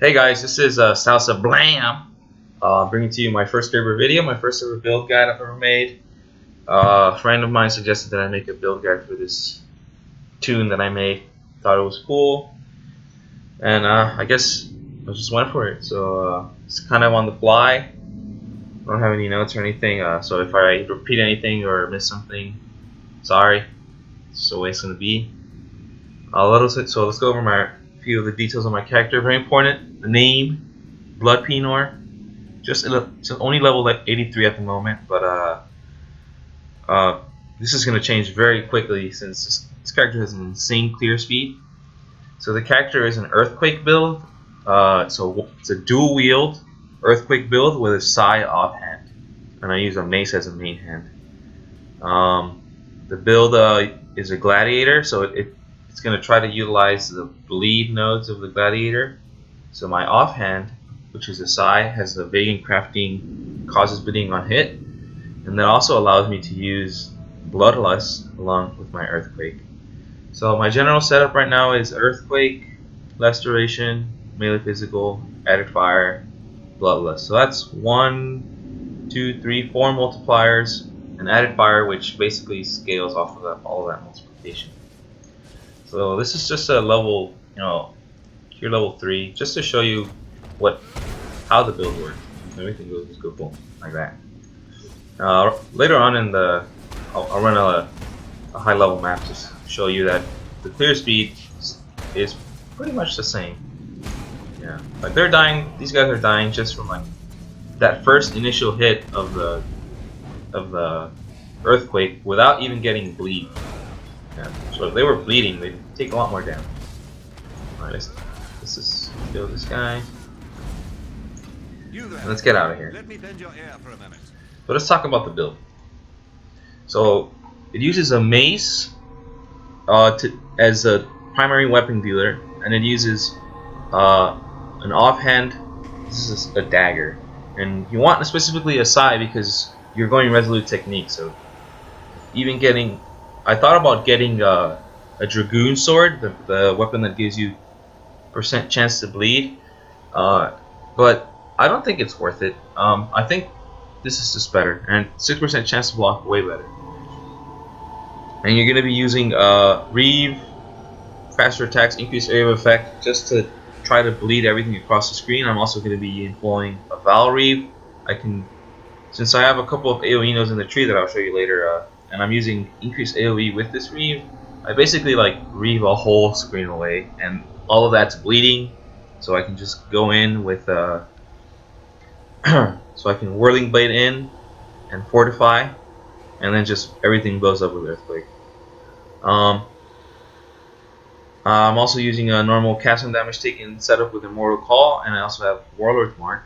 Hey guys, this is Salsa Blam. Bringing to you my first ever video, my first ever build guide I've ever made. A friend of mine suggested that I make a build guide for this tune that I made. Thought it was cool, and I guess I just went for it. So it's kind of on the fly. I don't have any notes or anything. So if I repeat anything or miss something, sorry. It's the way it's gonna be. So let's go over a few of the details of my character. Very important: the name, Blood Pinor. Just only level 83 at the moment, but this is gonna change very quickly since this character has an insane clear speed. So the character is an Earthquake build. So it's a dual wield Earthquake build with a Sai offhand, and I use a Mace as a main hand. The build is a Gladiator, so it's going to try to utilize the bleed nodes of the Gladiator. So my offhand, which is a Sai, has the Vegan Crafting, causes bleeding on hit, and that also allows me to use Bloodlust along with my Earthquake. So my general setup right now is Earthquake, Restoration, Melee Physical, Added Fire, Bloodlust. So that's 1, 2, 3, 4 multipliers, and Added Fire, which basically scales off of all of that multiplication. So this is just a level, here level 3, just to show you how the build works. Everything goes boom like that. Later on in I'll run a high level map to show you that the clear speed is pretty much the same. Yeah, like they're dying. These guys are dying just from like that first initial hit of the Earthquake without even getting bleed. Yeah. So if they were bleeding, they'd take a lot more damage. Alright, let's just kill this guy. And let's get out of here. Let me bend your ear for a minute. But let's talk about the build. So it uses a mace as a primary weapon dealer, and it uses an offhand. This is a dagger, and you want specifically a Sai because you're going resolute technique. So even I thought about getting a Dragoon sword, the weapon that gives you % chance to bleed, but I don't think it's worth it. I think this is just better, and 6% chance to block, way better. And you're going to be using Reeve, faster attacks, increased area of effect, just to try to bleed everything across the screen. I'm also going to be employing a Val Reeve. Since I have a couple of AoE nodes in the tree that I'll show you later, and I'm using increased AoE with this Reeve, I basically like Reeve a whole screen away, and all of that's bleeding, so I can just go in with so I can Whirling Blade in and Fortify, and then just everything blows up with Earthquake. I'm also using a normal cast and damage taken setup with Immortal Call, and I also have Warlord's Mark.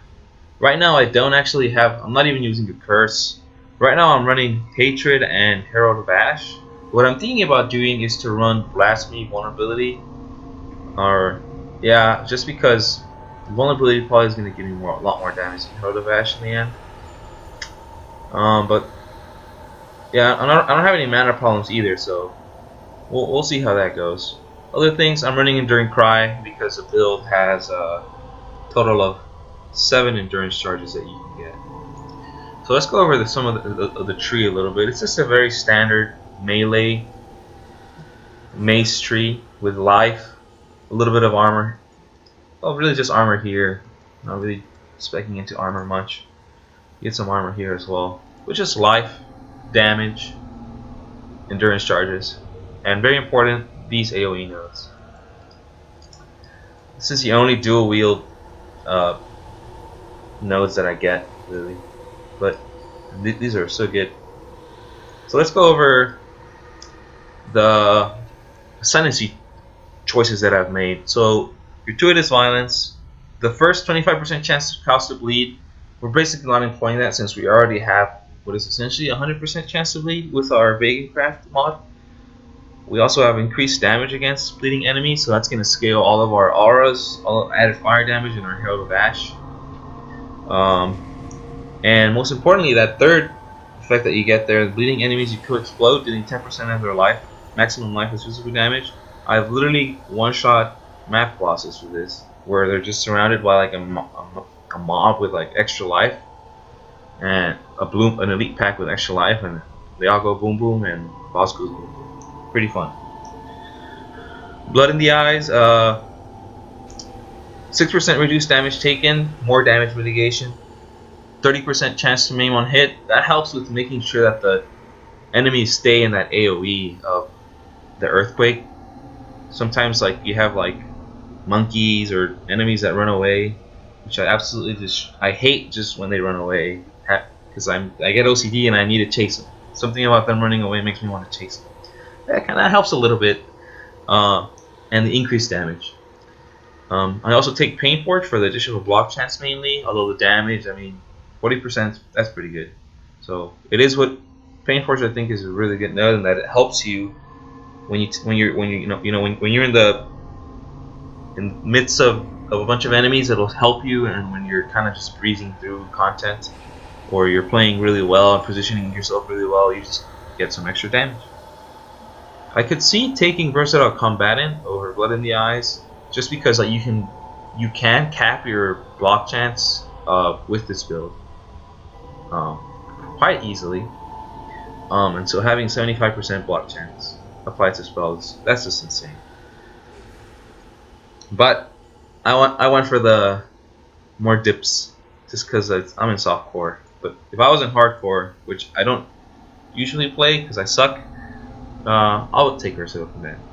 Right now I don't actually have, I'm not even using a curse. Right now I'm running Hatred and Herald of Ash. What I'm thinking about doing is to run Blasphemy Vulnerability, just because Vulnerability probably is going to give me a lot more damage than Herald of Ash in the end. But yeah, I don't have any mana problems either, so we'll see how that goes. Other things, I'm running Enduring Cry because the build has a total of 7 endurance charges that you can get. So let's go over some of the tree a little bit. It's just a very standard melee mace tree with life, a little bit of armor. Well, really just armor here. Not really speccing into armor much. Get some armor here as well, which is life, damage, endurance charges, and very important, these AoE nodes. This is the only dual wield nodes that I get, really, but these are so good. So let's go over the ascendancy choices that I've made. So gratuitous violence, the first 25% chance to cause to bleed, we're basically not employing that since we already have what is essentially 100% chance to bleed with our Vegan Craft mod. We also have increased damage against bleeding enemies, so that's going to scale all of our auras, all added fire damage, and our Herald of Ash. And most importantly, that third effect that you get there, bleeding enemies you could explode, dealing 10% of their life, maximum life with physical damage. I've literally one-shot map bosses for this where they're just surrounded by like a mob with like extra life, and an elite pack with extra life, and they all go boom boom, and boss goes boom boom. Pretty fun. Blood in the eyes. 6% reduced damage taken, more damage mitigation, 30% chance to maim on hit. That helps with making sure that the enemies stay in that AoE of the earthquake. Sometimes like you have like monkeys or enemies that run away, which I absolutely I hate just when they run away, because I get OCD and I need to chase them. Something about them running away makes me want to chase them. That kind of helps a little bit, and the increased damage. I also take Pain Forge for the additional block chance mainly, although the damage, I mean, 40%, that's pretty good. So it is what Pain Forge I think is a really good note, and that it helps you when you're in the midst of a bunch of enemies. It'll help you, and when you're kind of just breezing through content, or you're playing really well and positioning yourself really well, you just get some extra damage. I could see taking Versatile Combatant over Blood in the Eyes, just because like you can cap your block chance with this build quite easily, and so having 75% block chance applied to spells, that's just insane. But I went for the more dips just because I'm in softcore. But if I was in hardcore, which I don't usually play because I suck, I would take Versatile Combatant.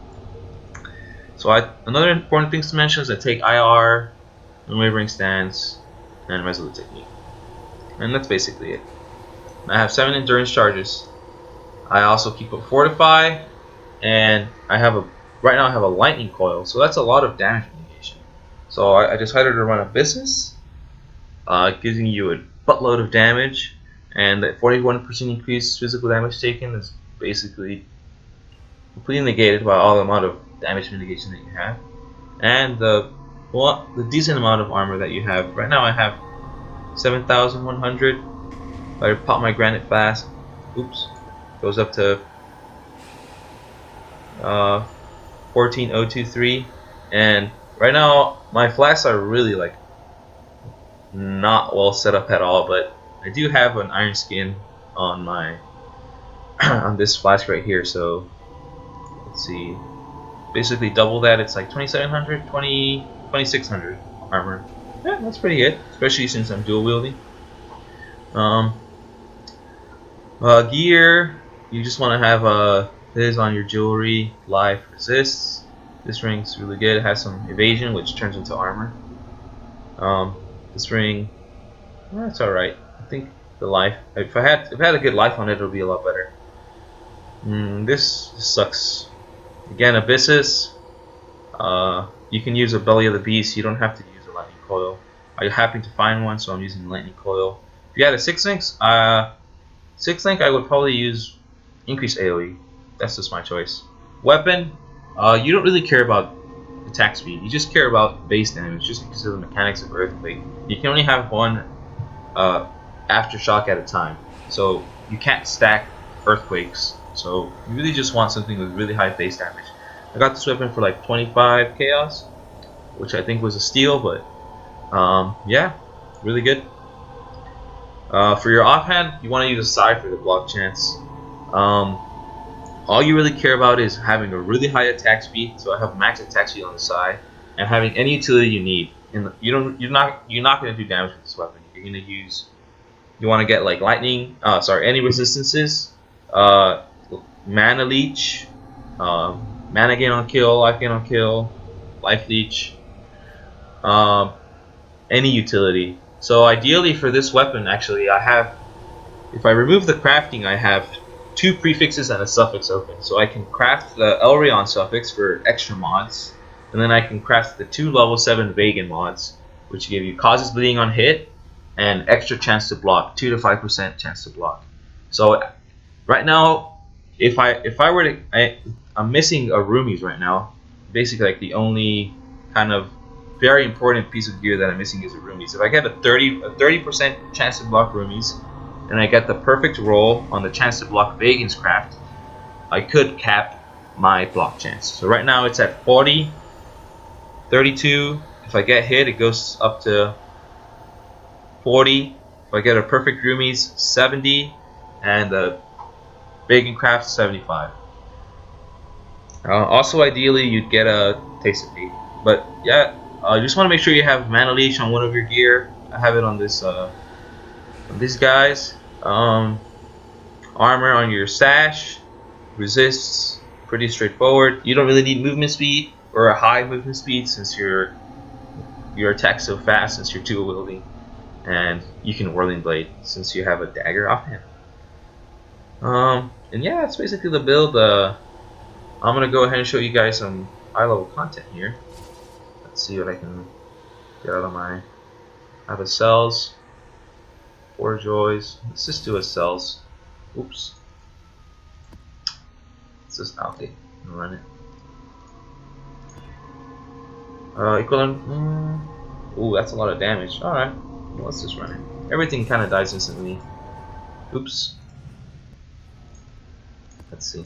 So another important thing to mention is I take IR, Unwavering Stance, and Resolute Technique. And that's basically it. I have 7 endurance charges. I also keep a Fortify, and right now I have a Lightning Coil, so that's a lot of damage mitigation. So I decided to run Abyssus, giving you a buttload of damage, and that 41% increased physical damage taken is basically completely negated by all the amount of damage mitigation that you have, and the decent amount of armor that you have. Right now I have 7,100. If I pop my Granite Flask, oops, goes up to 14,023, and right now my flasks are really like not well set up at all, but I do have an iron skin on my on this flask right here, so let's see, basically double that. It's like 2,700, 2,600 armor. Yeah, that's pretty good, especially since I'm dual wielding. Gear, you just want to have this on your jewelry. Life resists. This ring's really good. It has some evasion, which turns into armor. This ring, well, it's alright. I think the life, if I had a good life on it, it would be a lot better. This sucks. Again, Abyssus. You can use a Belly of the Beast. You don't have to use a Lightning Coil. I happen to find one, so I'm using the Lightning Coil. If you had a 6-link, I would probably use increased AoE. That's just my choice. Weapon, you don't really care about attack speed. You just care about base damage, just because of the mechanics of Earthquake. You can only have one aftershock at a time, so you can't stack Earthquakes. So you really just want something with really high base damage. I got this weapon for like 25 chaos, which I think was a steal, but yeah, really good. For your offhand, you want to use a Sai for the block chance. All you really care about is having a really high attack speed, so I have max attack speed on the side, and having any utility you need. And you're not going to do damage with this weapon. You're going to use, you want to get like lightning, any resistances, mana leech, mana gain on kill, life gain on kill, life leech, any utility. So ideally for this weapon, actually, I have, if I remove the crafting, I have 2 prefixes and a suffix open. So I can craft the Elrion suffix for extra mods, and then I can craft the 2 level 7 Vagan mods, which give you causes bleeding on hit and extra chance to block, 2 to 5% chance to block. So right now, if I were to, I'm missing a Roomies right now. Basically, like the only kind of very important piece of gear that I'm missing is a Roomies. If I get a 30% chance to block Roomies, and I get the perfect roll on the chance to block Vagan's Craft, I could cap my block chance. So right now it's at 40, 32, if I get hit, it goes up to 40. If I get a perfect Rumi's, 70, and the Bacon Craft, 75. Also, ideally, you'd get a Taste of Hate. But yeah, you just want to make sure you have Mana Leash on one of your gear. I have it on this, on these guys. Armor on your sash. Resists, pretty straightforward. You don't really need movement speed or a high movement speed since your attack's so fast since you're dual wielding, and you can Whirling Blade since you have a dagger offhand. And yeah, that's basically the build. I'm gonna go ahead and show you guys some high level content here. Let's see what I can get out of my. I have a cells, 4 joys. Let's just do a cells. Oops. Let's just okay, run it. Equivalent. Ooh, that's a lot of damage. Alright, well, let's just run it. Everything kind of dies instantly. Oops. Let's see.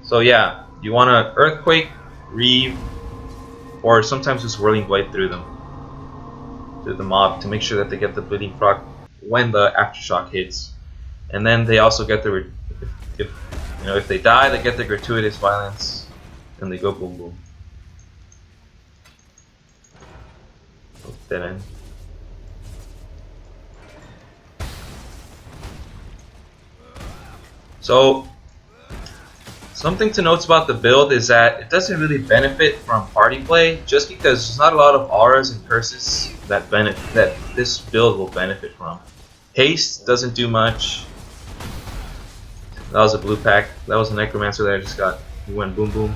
So yeah, you want to Earthquake, Reeve, or sometimes just Whirling Blade through them. Through the mob to make sure that they get the bleeding proc when the aftershock hits. And then they also get the if they die, they get the gratuitous violence, and they go boom boom. Dead end. So, something to note about the build is that it doesn't really benefit from party play, just because there's not a lot of auras and curses that this build will benefit from. Haste doesn't do much. That was a blue pack. That was a necromancer that I just got. He went boom boom.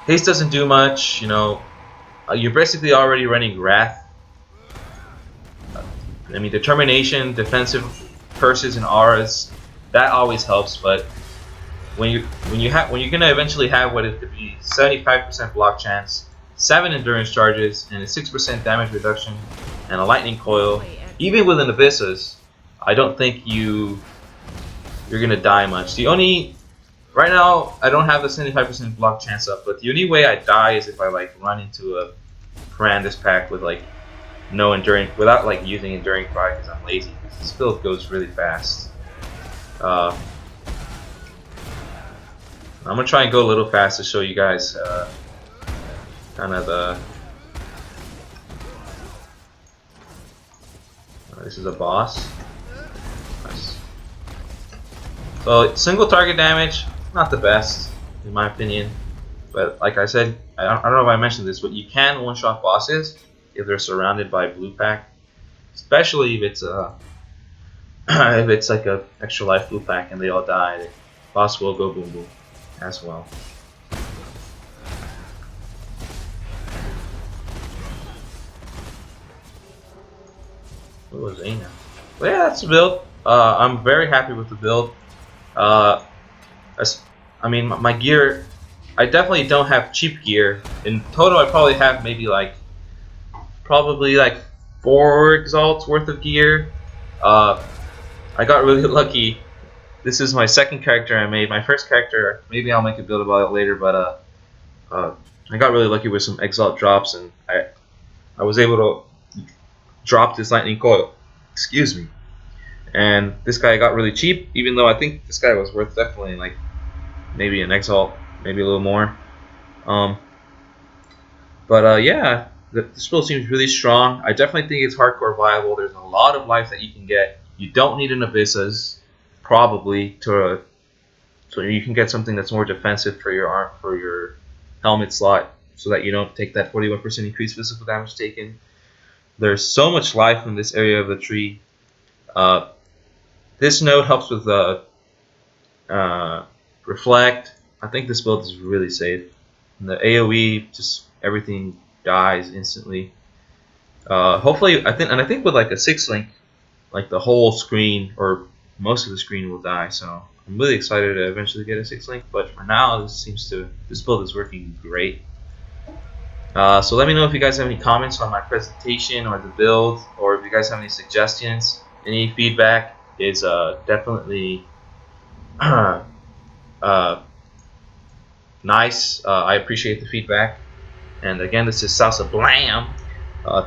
Haste doesn't do much. You know, you're basically already running Wrath. I mean, Determination, defensive curses and auras, that always helps. But when you're gonna eventually have what it could be 75% block chance, 7 endurance charges, and a 6% damage reduction, and a lightning coil, even with an Abyssus, I don't think you're gonna die much. The only right now I don't have the 75% block chance up, but the only way I die is if I like run into a Brandis pack with like no enduring without like using enduring pride because I'm lazy. This build goes really fast. I'm gonna try and go a little fast to show you guys kind of the. This is a boss. Nice. So single target damage, not the best in my opinion, but like I said, I don't know if I mentioned this, but you can one-shot bosses if they're surrounded by blue pack, especially if it's if it's like a extra life blue pack and they all die. The boss will go boom boom as well. What was Aina? Well, yeah, that's the build. I'm very happy with the build. I mean, my gear, I definitely don't have cheap gear. In total, I probably have maybe like, 4 exalts worth of gear. I got really lucky. This is my second character I made. My first character, maybe I'll make a build about it later, but I got really lucky with some exalt drops, and I was able to drop this lightning coil. Excuse me. And this guy got really cheap, even though I think this guy was worth definitely like maybe an exalt, maybe a little more. Yeah, this build seems really strong. I definitely think it's hardcore viable. There's a lot of life that you can get. You don't need an Abyssus, probably, so you can get something that's more defensive for your arm, for your helmet slot, so that you don't take that 41% increased physical damage taken. There's so much life in this area of the tree. This node helps with reflect. I think this build is really safe. And the AOE, just everything dies instantly. Hopefully, I think with like a 6-link, like the whole screen or most of the screen will die. So I'm really excited to eventually get a 6-link. But for now, this build is working great. So let me know if you guys have any comments on my presentation or the build, or if you guys have any suggestions. Any feedback is definitely nice. I appreciate the feedback. And again, this is Salsa Blam.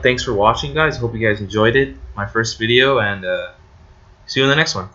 Thanks for watching, guys. Hope you guys enjoyed it. My first video, and see you in the next one.